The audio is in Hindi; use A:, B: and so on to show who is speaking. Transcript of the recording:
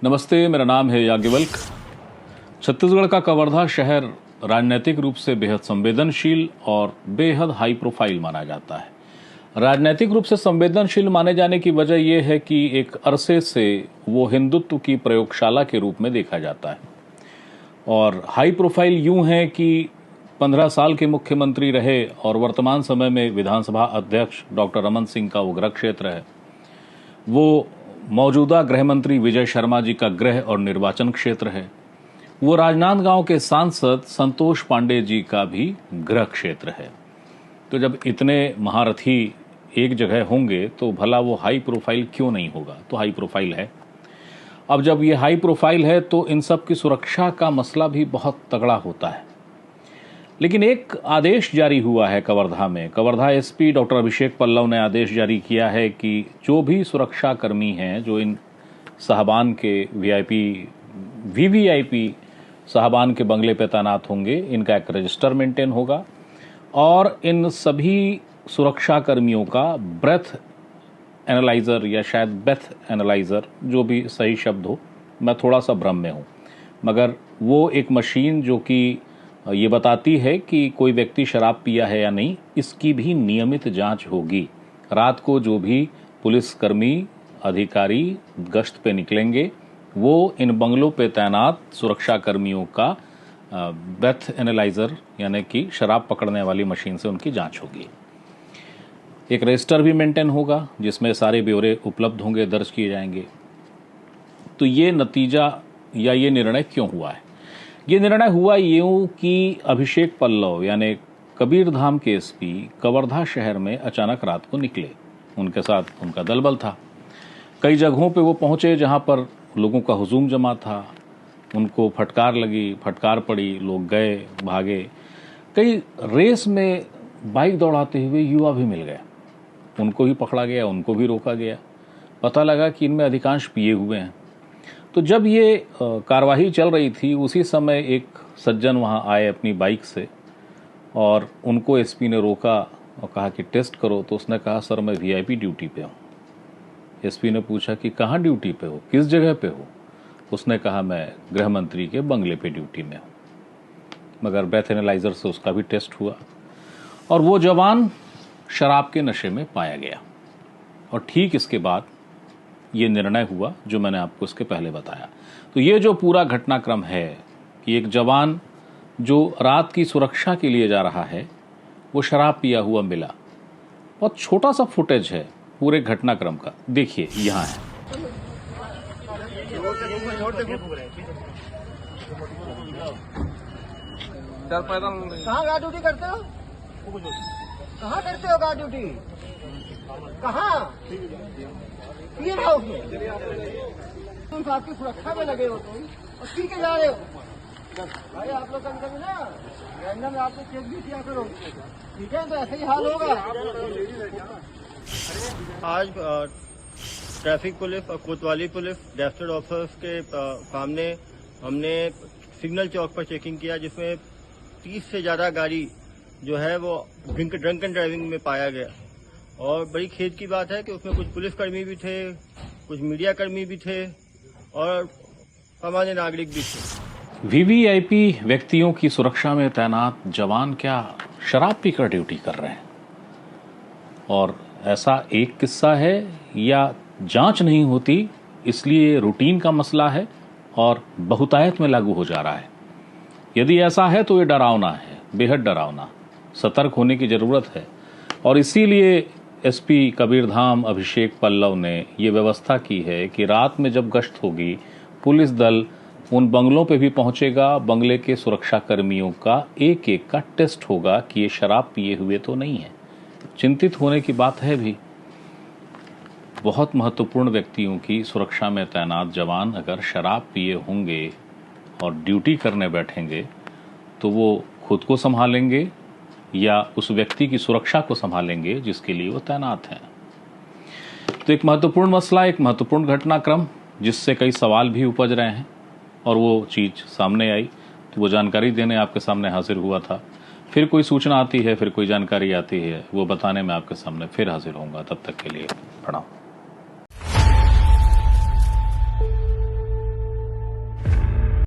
A: नमस्ते, मेरा नाम है याज्ञवल्क। छत्तीसगढ़ का कवर्धा शहर राजनीतिक रूप से बेहद संवेदनशील और बेहद हाई प्रोफाइल माना जाता है। राजनीतिक रूप से संवेदनशील माने जाने की वजह यह है कि एक अरसे से वो हिंदुत्व की प्रयोगशाला के रूप में देखा जाता है और हाई प्रोफाइल यूं है कि 15 साल के मुख्यमंत्री रहे और वर्तमान समय में विधानसभा अध्यक्ष डॉक्टर रमन सिंह का वो गृह क्षेत्र है। वो मौजूदा गृह मंत्री विजय शर्मा जी का गृह और निर्वाचन क्षेत्र है। वो राजनांदगांव के सांसद संतोष पांडे जी का भी गृह क्षेत्र है। तो जब इतने महारथी एक जगह होंगे तो भला वो हाई प्रोफाइल क्यों नहीं होगा? तो हाई प्रोफाइल है। अब जब ये हाई प्रोफाइल है तो इन सब की सुरक्षा का मसला भी बहुत तगड़ा होता है। लेकिन एक आदेश जारी हुआ है कवर्धा में। कवर्धा एसपी डॉक्टर अभिषेक पल्लव ने आदेश जारी किया है कि जो भी सुरक्षा कर्मी हैं जो इन साहबान के वीवीआईपी साहबान के बंगले पे तैनात होंगे, इनका एक रजिस्टर मेंटेन होगा और इन सभी सुरक्षा कर्मियों का ब्रेथ एनालाइजर या शायद बेथ एनालाइजर, जो भी सही शब्द हो, मैं थोड़ा सा भ्रम में हूँ, मगर वो एक मशीन जो कि ये बताती है कि कोई व्यक्ति शराब पिया है या नहीं, इसकी भी नियमित जांच होगी। रात को जो भी पुलिसकर्मी अधिकारी गश्त पे निकलेंगे वो इन बंगलों पे तैनात सुरक्षा कर्मियों का बेथ एनालाइजर यानी कि शराब पकड़ने वाली मशीन से उनकी जांच होगी। एक रजिस्टर भी मेंटेन होगा जिसमें सारे ब्यौरे उपलब्ध होंगे, दर्ज किए जाएंगे। तो ये नतीजा या ये निर्णय क्यों हुआ है? ये निर्णय हुआ यूं कि अभिषेक पल्लव यानी कबीरधाम के एसपी कवर्धा शहर में अचानक रात को निकले। उनके साथ उनका दलबल था। कई जगहों पे वो पहुंचे जहां पर लोगों का हुजूम जमा था। उनको फटकार लगी, फटकार पड़ी, लोग गए, भागे। कई रेस में बाइक दौड़ाते हुए युवा भी मिल गए। उनको भी पकड़ा गया, उनको भी रोका गया। पता लगा कि इनमें अधिकांश पिए हुए हैं। तो जब ये कार्यवाही चल रही थी उसी समय एक सज्जन वहां आए अपनी बाइक से और उनको एसपी ने रोका और कहा कि टेस्ट करो। तो उसने कहा, सर मैं वीआईपी ड्यूटी पे हूँ। एसपी ने पूछा कि कहाँ ड्यूटी पे हो, किस जगह पे हो? उसने कहा, मैं गृह मंत्री के बंगले पे ड्यूटी में हूँ। मगर ब्रेथ एनालाइजर से उसका भी टेस्ट हुआ और वो जवान शराब के नशे में पाया गया। और ठीक इसके बाद ये निर्णय हुआ जो मैंने आपको इसके पहले बताया। तो ये जो पूरा घटनाक्रम है कि एक जवान जो रात की सुरक्षा के लिए जा रहा है वो शराब पिया हुआ मिला। बहुत छोटा सा फुटेज है पूरे घटनाक्रम का, देखिए यहाँ है।
B: कहाँ गार्ड ड्यूटी करते हो? कहाँ करते हो गार्ड ड्यूटी? कहाँ पी रहे हो? तुम आपकी सुरक्षा में लगे हो तुम और पी के जा रहे हो। भाई आप लोग कभी ना रैंडम आपको चेक भी किया करो, ठीक है? तो ऐसे ही हाल होगा।
C: आज ट्रैफिक पुलिस और कोतवाली पुलिस गैजेटेड ऑफिसर्स के सामने हमने सिग्नल चौक पर चेकिंग किया, जिसमें 30 से ज्यादा गाड़ी जो है वो ड्रंकन ड्राइविंग में पाया गया। और बड़ी खेद की बात है कि उसमें कुछ पुलिसकर्मी भी थे, कुछ मीडिया कर्मी भी थे और सामान्य नागरिक भी थे।
A: वीवीआईपी व्यक्तियों की सुरक्षा में तैनात जवान क्या शराब पीकर ड्यूटी कर रहे हैं? और ऐसा एक किस्सा है या जांच नहीं होती इसलिए रूटीन का मसला है और बहुतायत में लागू हो जा रहा है? यदि ऐसा है तो ये डरावना है, बेहद डरावना। सतर्क होने की जरूरत है और इसीलिए एसपी कबीरधाम अभिषेक पल्लव ने ये व्यवस्था की है कि रात में जब गश्त होगी पुलिस दल उन बंगलों पे भी पहुंचेगा। बंगले के सुरक्षा कर्मियों का एक एक का टेस्ट होगा कि ये शराब पिए हुए तो नहीं है। चिंतित होने की बात है भी। बहुत महत्वपूर्ण व्यक्तियों की सुरक्षा में तैनात जवान अगर शराब पिए होंगे और ड्यूटी करने बैठेंगे तो वो खुद को संभालेंगे या उस व्यक्ति की सुरक्षा को संभालेंगे जिसके लिए वो तैनात हैं। तो एक महत्वपूर्ण मसला, एक महत्वपूर्ण घटनाक्रम जिससे कई सवाल भी उपज रहे हैं और वो चीज़ सामने आई तो वो जानकारी देने आपके सामने हाजिर हुआ था। फिर कोई सूचना आती है, फिर कोई जानकारी आती है, वो बताने में आपके सामने फिर हाजिर होऊंगा। तब तक के लिए प्रणाम।